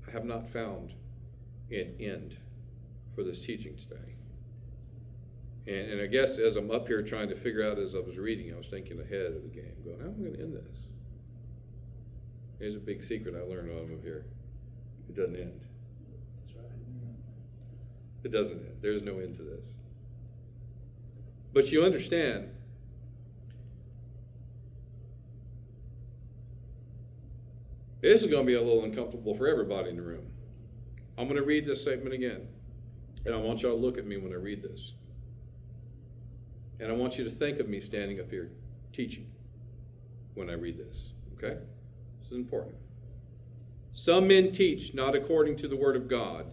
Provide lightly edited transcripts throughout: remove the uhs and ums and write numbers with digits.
I have not found an end for this teaching today. And I guess as I'm up here trying to figure out as I was reading, I was thinking ahead of the game, going, how am I going to end this? Here's a big secret I learned while I'm up here. It doesn't end. That's right. It doesn't end. There's no end to this. But you understand, this is going to be a little uncomfortable for everybody in the room. I'm going to read this statement again. And I want y'all to look at me when I read this. And I want you to think of me standing up here teaching when I read this. Okay? This is important. Some men teach not according to the word of God,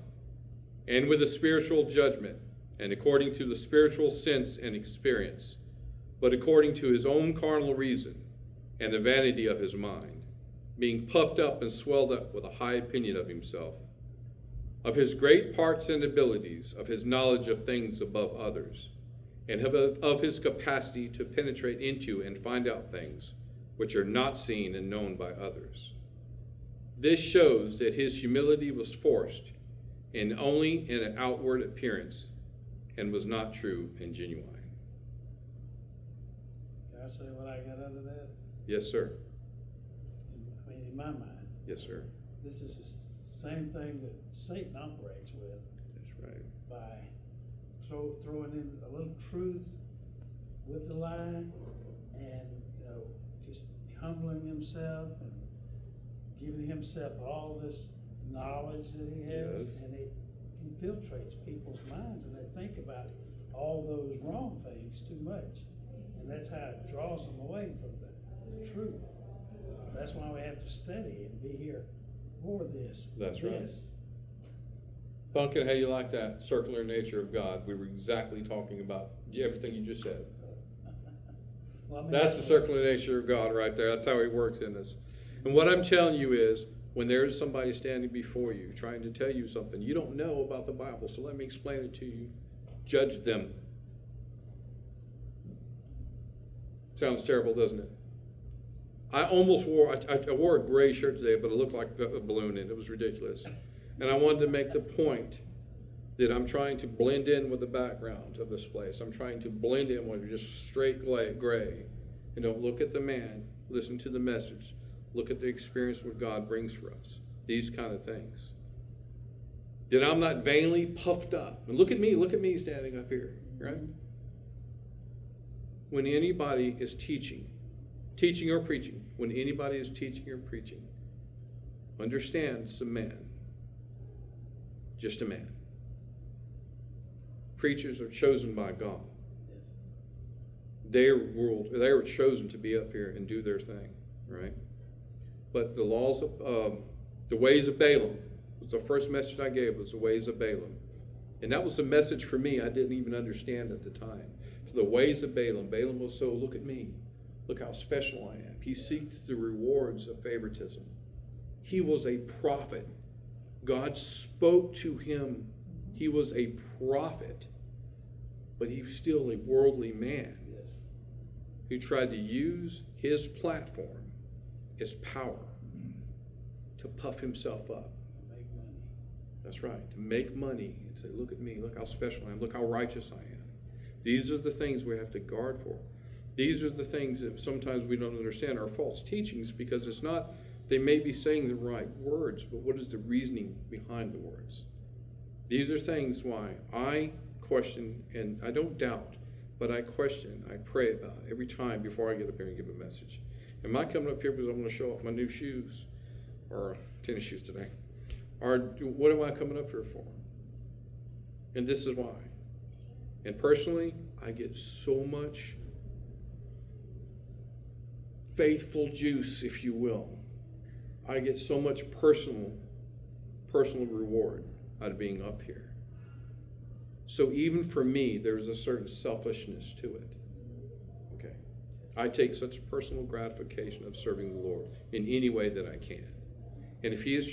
and with a spiritual judgment, and according to the spiritual sense and experience, but according to his own carnal reason and the vanity of his mind, being puffed up and swelled up with a high opinion of himself, of his great parts and abilities, of his knowledge of things above others, and of his capacity to penetrate into and find out things which are not seen and known by others. This shows that his humility was forced and only in an outward appearance, and was not true and genuine. Can I say what I got out of that? Yes, sir. I mean, in my mind, Yes, sir. this is the same thing that Satan operates with That's right. by throwing in a little truth with the lie, and just humbling himself and giving himself all this knowledge that he has, Yes. and it infiltrates people's minds, and they think about all those wrong things too much, and that's how it draws them away from the truth. That's why we have to study and be here for this. That's right. this. Pumpkin, how you like that circular nature of God? We were exactly talking about everything you just said. Well, I mean, That's the circular nature of God right there. That's how he works in us. And what I'm telling you is, when there is somebody standing before you trying to tell you something you don't know about the Bible, so let me explain it to you. Judge them. Sounds terrible, doesn't it? I almost wore a gray shirt today, but it looked like a balloon, and it was ridiculous. And I wanted to make the point that I'm trying to blend in with the background of this place. I'm trying to blend in with just straight gray. And don't look at the man, listen to the message. Look at the experience what God brings for us. These kind of things. That I'm not vainly puffed up. And look at me standing up here, right? When anybody is teaching or preaching, when anybody is teaching or preaching, understand it's a man. Just a man. Preachers are chosen by God. Yes. They are chosen to be up here and do their thing, right? But the laws of, the ways of Balaam was the first message I gave, was the ways of Balaam. And that was a message for me I didn't even understand at the time. So the ways of Balaam. Balaam was so, look at me. Look how special I am. He seeks the rewards of favoritism. He was a prophet. God spoke to him. He was a prophet. But he was still a worldly man. Yes. Who tried to use his platform, his power, to puff himself up. Make money. That's right, to make money and say, look at me, look how special I am, look how righteous I am. These are the things we have to guard for. These are the things that sometimes we don't understand are false teachings, because it's not, they may be saying the right words, but what is the reasoning behind the words? These are things why I question, and I don't doubt, but I question, I pray about it every time before I get up here and give a message. Am I coming up here because I'm going to show off my new shoes, or tennis shoes today? Or what am I coming up here for? And this is why. And personally, I get so much faithful juice, if you will. I get so much personal reward out of being up here. So even for me, there's a certain selfishness to it. Okay. I take such personal gratification of serving the Lord in any way that I can. And if he is